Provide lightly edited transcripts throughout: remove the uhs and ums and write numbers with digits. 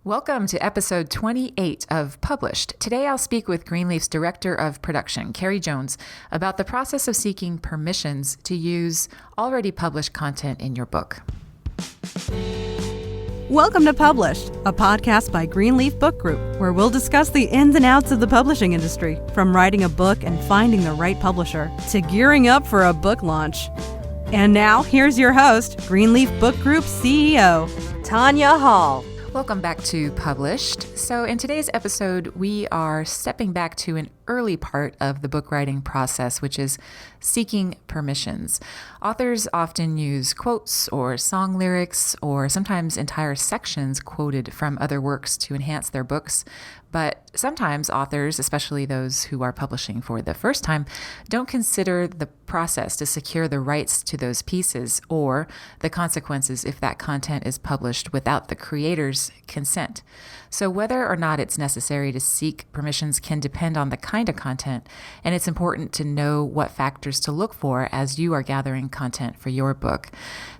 Welcome to episode 28 of Published. Today I'll speak with Greenleaf's Director of Production, Carrie Jones, about the process of seeking permissions to use already published content in your book. Welcome to Published, a podcast by Greenleaf Book Group, where we'll discuss the ins and outs of the publishing industry, from writing a book and finding the right publisher to gearing up for a book launch. And now, here's your host, Greenleaf Book Group CEO, Tanya Hall. Welcome back to Published. So in today's episode, we are stepping back to an early part of the book writing process, which is seeking permissions. Authors often use quotes or song lyrics or sometimes entire sections quoted from other works to enhance their books. But sometimes authors, especially those who are publishing for the first time, don't consider the process to secure the rights to those pieces or the consequences if that content is published without the creator's consent. So whether or not it's necessary to seek permissions can depend on the kind of content, and it's important to know what factors to look for as you are gathering content for your book.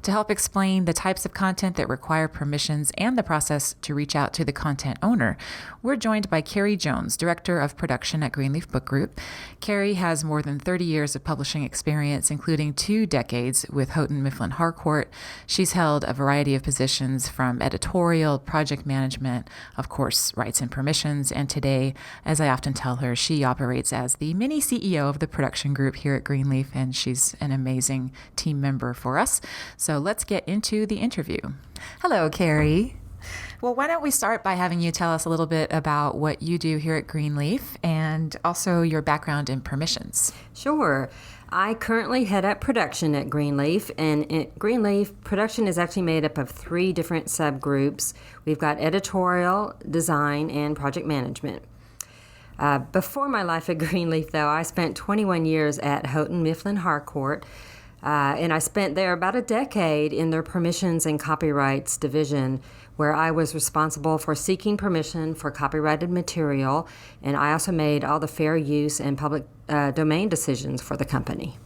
To help explain the types of content that require permissions and the process to reach out to the content owner, we're joined by Carrie Jones, Director of Production at Greenleaf Book Group. Carrie has more than 30 years of publishing experience, including 2 decades with Houghton Mifflin Harcourt. She's held a variety of positions from editorial, project management, of course, rights and permissions, and today, as I often tell her, she operates as the mini CEO of the production group here at Greenleaf, and she's an amazing team member for us. So let's get into the interview. Hello, Carrie. Well, why don't we start by having you tell us a little bit about what you do here at Greenleaf and also your background in permissions. Sure. I currently head up production at Greenleaf, and at Greenleaf, production is actually made up of 3 different subgroups. We've got editorial, design, and project management. Before my life at Greenleaf, though, I spent 21 years at Houghton Mifflin Harcourt, and I spent there about a decade in their permissions and copyrights division, where I was responsible for seeking permission for copyrighted material, and I also made all the fair use and public domain decisions for the company.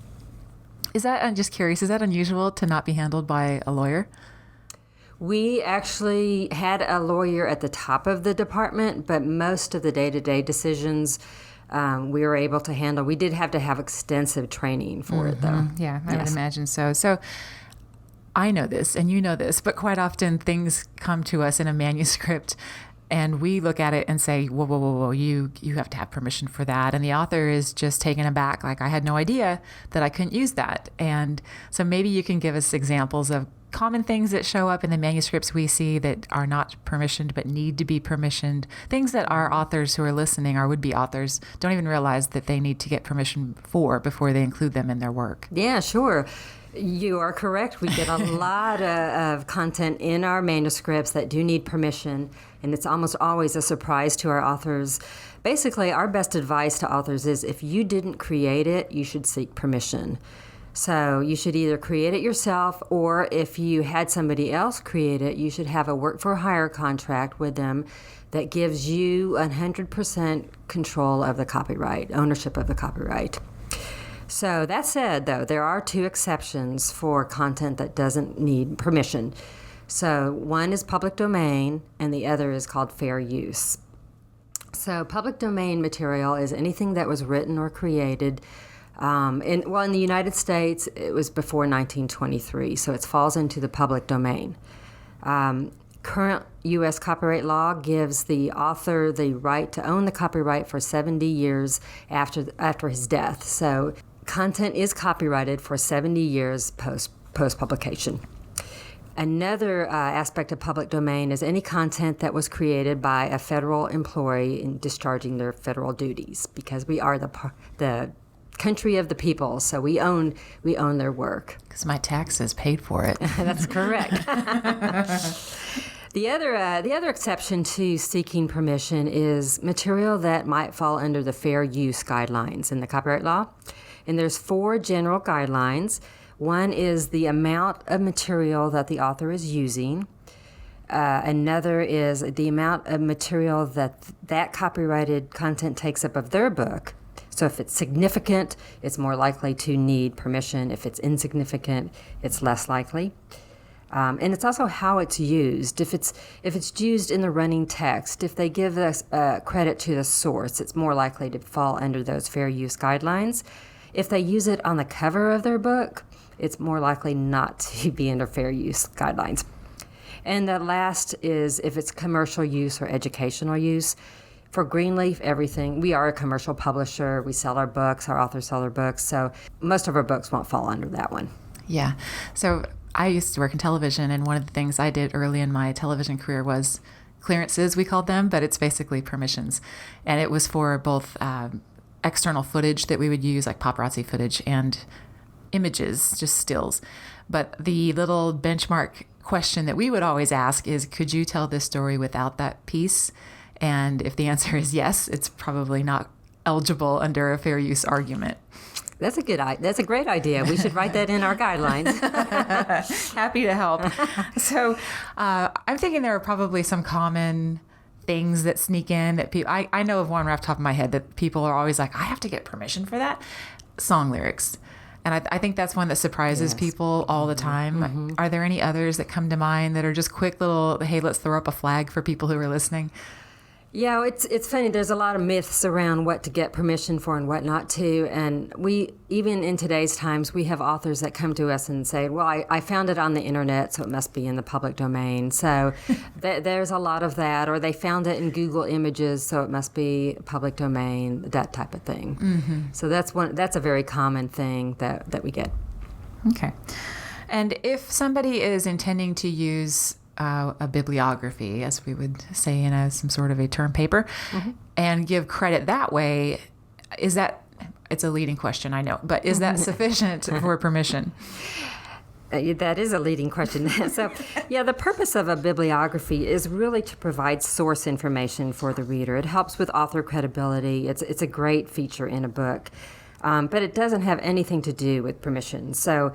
Is that, I'm just curious, is that unusual to not be handled by a lawyer? We actually had a lawyer at the top of the department, but most of the day-to-day decisions we were able to handle. We did have to have extensive training for it, though. Yeah, I would imagine so. So I know this and you know this, but quite often things come to us in a manuscript and we look at it and say, whoa, you have to have permission for that. And the author is just taken aback, like, I had no idea that I couldn't use that. And so maybe you can give us examples of common things that show up in the manuscripts we see that are not permissioned but need to be permissioned, things that our authors who are listening, our would-be authors, don't even realize that they need to get permission for before they include them in their work. Yeah, sure. You are correct. We get a lot of content in our manuscripts that do need permission, and it's almost always a surprise to our authors. Basically, our best advice to authors is if you didn't create it, you should seek permission. So you should either create it yourself, or if you had somebody else create it, you should have a work-for-hire contract with them that gives you 100% control of the copyright, ownership of the copyright. So that said, though, there are 2 exceptions for content that doesn't need permission. So one is public domain, and the other is called fair use. So public domain material is anything that was written or created in the United States, it was before 1923, so it falls into the public domain. Current U.S. copyright law gives the author the right to own the copyright for 70 years after his death. So content is copyrighted for 70 years post-publication. Another aspect of public domain is any content that was created by a federal employee in discharging their federal duties, because we are the country of the people, so we own their work. Because my taxes paid for it. That's correct. The other exception to seeking permission is material that might fall under the fair use guidelines in the copyright law. And there's 4 general guidelines. One is the amount of material that the author is using. Another is the amount of material that copyrighted content takes up of their book. So if it's significant, it's more likely to need permission. If it's insignificant, it's less likely. And it's also how it's used. If it's used in the running text, if they give us credit to the source, it's more likely to fall under those fair use guidelines. If they use it on the cover of their book, it's more likely not to be under fair use guidelines. And the last is if it's commercial use or educational use. For Greenleaf, everything, we are a commercial publisher. We sell our books, our authors sell their books, so most of our books won't fall under that one. Yeah. So I used to work in television, and one of the things I did early in my television career was clearances, we called them, but it's basically permissions. And it was for both external footage that we would use, like paparazzi footage, and images, just stills. But the little benchmark question that we would always ask is, could you tell this story without that piece? And if the answer is yes, it's probably not eligible under a fair use argument. That's a great idea. We should write that in our guidelines. Happy to help. So I'm thinking there are probably some common things that sneak in that people, I know of one right off the top of my head that people are always like, I have to get permission for that. Song lyrics. And I think that's one that surprises people all the time. Mm-hmm. Are there any others that come to mind that are just quick little, hey, let's throw up a flag for people who are listening? Yeah, it's funny. There's a lot of myths around what to get permission for and what not to. And we, even in today's times, we have authors that come to us and say, well, I found it on the internet, so it must be in the public domain. So there's a lot of that. Or they found it in Google Images, so it must be public domain, that type of thing. Mm-hmm. So that's a very common thing that we get. Okay. And if somebody is intending to use a bibliography, as we would say in some sort of a term paper, mm-hmm. and give credit that way, is that, it's a leading question, I know, but is that sufficient for permission? That is a leading question. So, yeah, the purpose of a bibliography is really to provide source information for the reader. It helps with author credibility. It's a great feature in a book. But it doesn't have anything to do with permission. So,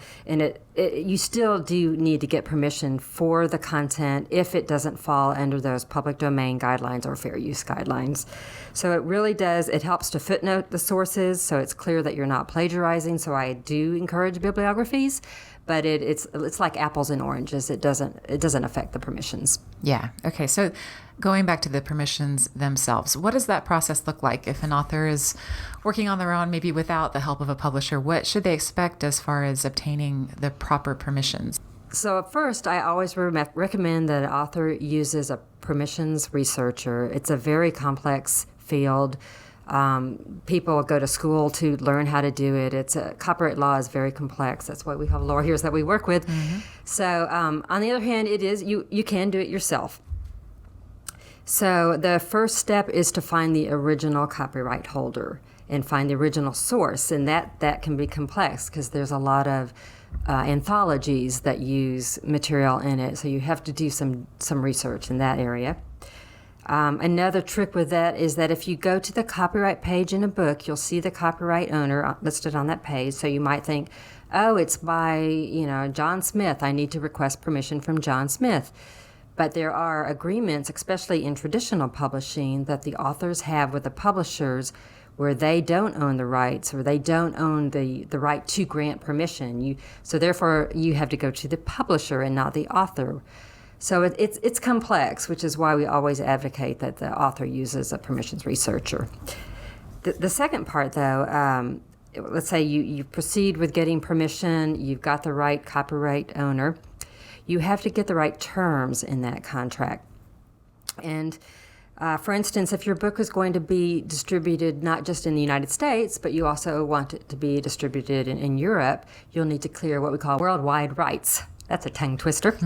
you still do need to get permission for the content if it doesn't fall under those public domain guidelines or fair use guidelines. So it really does, it helps to footnote the sources so it's clear that you're not plagiarizing. So I do encourage bibliographies, but it's like apples and oranges. It doesn't affect the permissions. Yeah. Okay. So going back to the permissions themselves, what does that process look like? If an author is working on their own, maybe without the help of a publisher, what should they expect as far as obtaining the proper permissions? So first, I always recommend that an author uses a permissions researcher. It's a very complex field. People go to school to learn how to do it. Copyright law is very complex. That's why we have lawyers that we work with. Mm-hmm. So on the other hand, it is you can do it yourself. So the first step is to find the original copyright holder and find the original source, and that can be complex because there's a lot of anthologies that use material in it. So you have to do some research in that area. Another trick with that is that if you go to the copyright page in a book, you'll see the copyright owner listed on that page. So you might think, oh, it's by John Smith. I need to request permission from John Smith. But there are agreements, especially in traditional publishing, that the authors have with the publishers where they don't own the rights or they don't own the right to grant permission. So therefore, you have to go to the publisher and not the author. So it's complex, which is why we always advocate that the author uses a permissions researcher. The second part, though, let's say you proceed with getting permission, you've got the right copyright owner, you have to get the right terms in that contract. And for instance, if your book is going to be distributed not just in the United States, but you also want it to be distributed in Europe, you'll need to clear what we call worldwide rights. That's a tongue twister.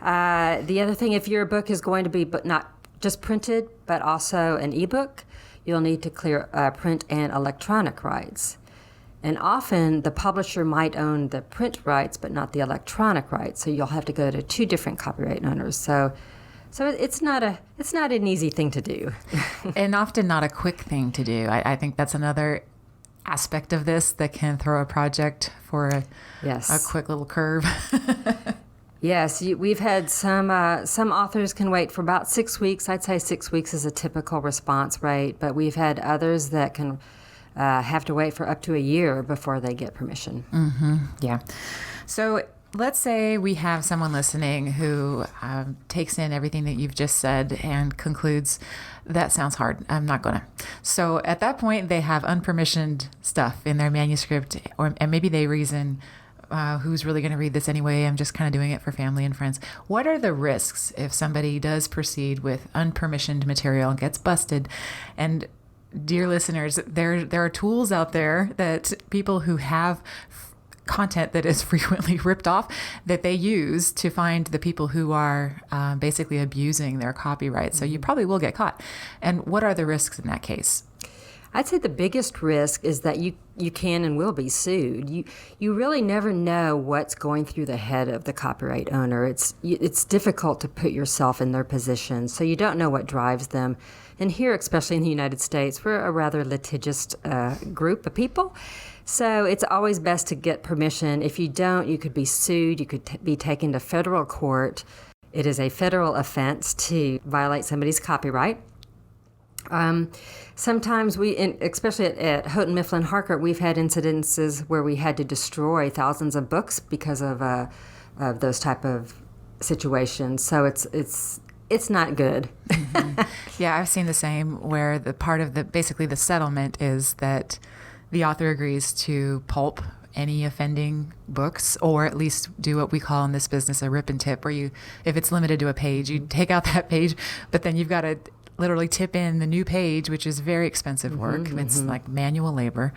The other thing, if your book is going to be but not just printed, but also an ebook, you'll need to clear print and electronic rights. And often the publisher might own the print rights, but not the electronic rights. So you'll have to go to two different copyright owners. So it's not an easy thing to do. And often not a quick thing to do. I think that's another aspect of this that can throw a project for a quick little curve. Yes, we've had some authors can wait for about 6 weeks. I'd say 6 weeks is a typical response rate, but we've had others that can have to wait for up to a year before they get permission. Mm-hmm. Yeah. So let's say we have someone listening who takes in everything that you've just said and concludes, that sounds hard. I'm not going to. So at that point, they have unpermissioned stuff in their manuscript, and maybe they reason, who's really going to read this anyway? I'm just kind of doing it for family and friends. What are the risks if somebody does proceed with unpermissioned material and gets busted? And dear listeners, there are tools out there that people who have content that is frequently ripped off that they use to find the people who are basically abusing their copyright. So you probably will get caught. And what are the risks in that case? I'd say the biggest risk is that you can and will be sued. You really never know what's going through the head of the copyright owner. It's difficult to put yourself in their position, so you don't know what drives them. And here, especially in the United States, we're a rather litigious group of people. So it's always best to get permission. If you don't, you could be sued. You could be taken to federal court. It is a federal offense to violate somebody's copyright. Sometimes especially at Houghton Mifflin Harcourt, we've had incidences where we had to destroy thousands of books because of those type of situations. So it's not good. Mm-hmm. Yeah, I've seen the same, where the part of basically the settlement is that the author agrees to pulp any offending books, or at least do what we call in this business a rip and tip, where if it's limited to a page, you take out that page, but then you've got to literally tip in the new page, which is very expensive work. It's like manual labor,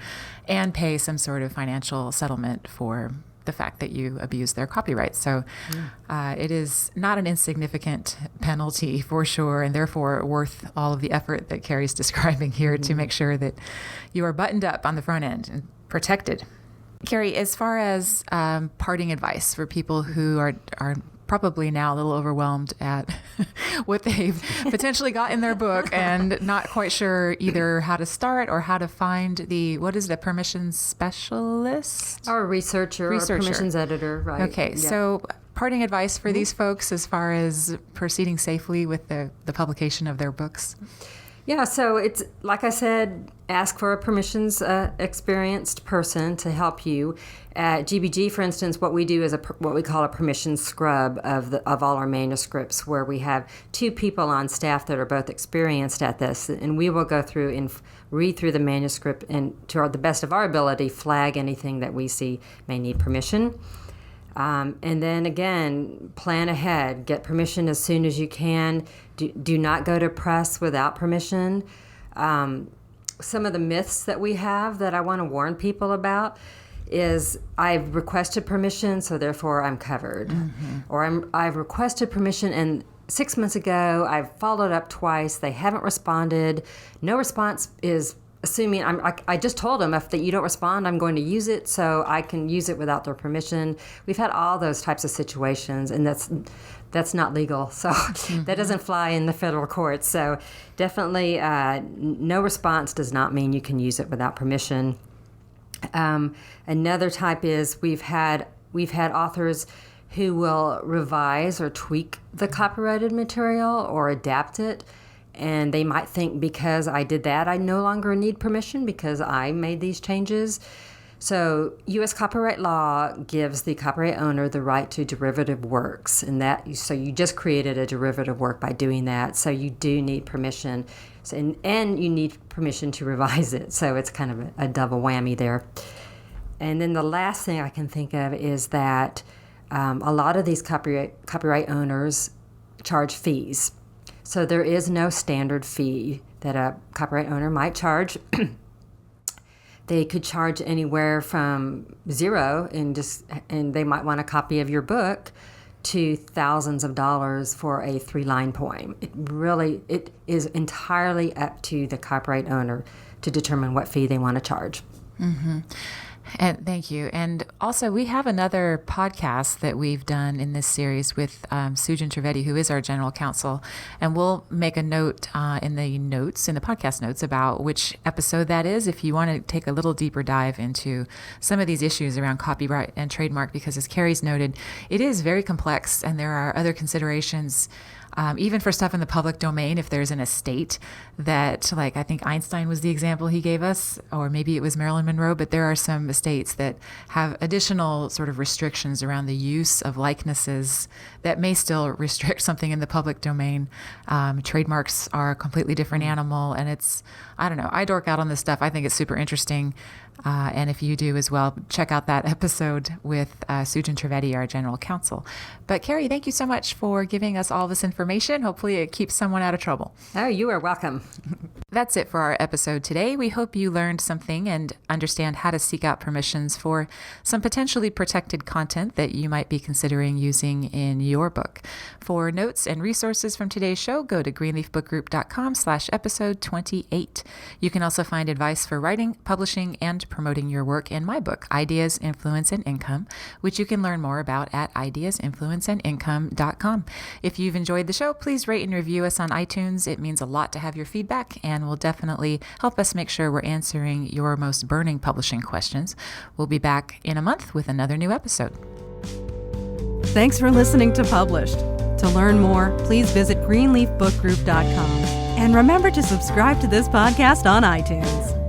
and pay some sort of financial settlement for the fact that you abuse their copyright. So it is not an insignificant penalty for sure, and therefore worth all of the effort that Carrie's describing here to make sure that you are buttoned up on the front end and protected. Carrie, as far as parting advice for people who are probably now a little overwhelmed at what they've potentially got in their book and not quite sure either how to start or how to find a permissions specialist? Or a researcher. Or permissions editor, right. Okay, yeah. So parting advice for these folks as far as proceeding safely with the publication of their books? Yeah, so it's, like I said, ask for a permissions experienced person to help you. At GBG, for instance, what we do is what we call a permission scrub of all our manuscripts, where we have 2 people on staff that are both experienced at this, and we will go through and read through the manuscript and, to the best of our ability, flag anything that we see may need permission. And then again, plan ahead. Get permission as soon as you can. Do not go to press without permission. Some of the myths that we have that I want to warn people about is, I've requested permission, so therefore I'm covered. Mm-hmm. Or I've requested permission, and 6 months ago I've followed up twice. They haven't responded. No response is assuming I just told them, if you don't respond, I'm going to use it, so I can use it without their permission. We've had all those types of situations, and that's not legal. So that doesn't fly in the federal courts. So definitely no response does not mean you can use it without permission. Another type is we've had authors who will revise or tweak the copyrighted material or adapt it. And they might think, because I did that, I no longer need permission because I made these changes. So U.S. copyright law gives the copyright owner the right to derivative works, so you just created a derivative work by doing that. So you do need permission, and you need permission to revise it. So it's kind of a double whammy there. And then the last thing I can think of is that a lot of these copyright owners charge fees. So there is no standard fee that a copyright owner might charge. They could charge anywhere from $0 and they might want a copy of your book to thousands of dollars for a 3-line poem. It is entirely up to the copyright owner to determine what fee they want to charge. Mm-hmm. And thank you. And also, we have another podcast that we've done in this series with Sujan Trivedi, who is our general counsel. And we'll make a note in the podcast notes about which episode that is, if you want to take a little deeper dive into some of these issues around copyright and trademark, because as Carrie's noted, it is very complex and there are other considerations even for stuff in the public domain, if there's an estate that, like, I think Einstein was the example he gave us, or maybe it was Marilyn Monroe, but there are some estates that have additional sort of restrictions around the use of likenesses that may still restrict something in the public domain. Trademarks are a completely different animal, and I don't know, I dork out on this stuff. I think it's super interesting. And if you do as well, check out that episode with Sujan Trivedi, our general counsel. But Carrie, thank you so much for giving us all this information. Hopefully it keeps someone out of trouble. Oh, you are welcome. That's it for our episode today. We hope you learned something and understand how to seek out permissions for some potentially protected content that you might be considering using in your book. For notes and resources from today's show, go to greenleafbookgroup.com/episode 28. You can also find advice for writing, publishing, and promoting your work in my book, Ideas, Influence, and Income, which you can learn more about at ideasinfluenceandincome.com. If you've enjoyed the show, please rate and review us on iTunes. It means a lot to have your feedback and will definitely help us make sure we're answering your most burning publishing questions. We'll be back in a month with another new episode. Thanks for listening to Published. To learn more, please visit greenleafbookgroup.com. And remember to subscribe to this podcast on iTunes.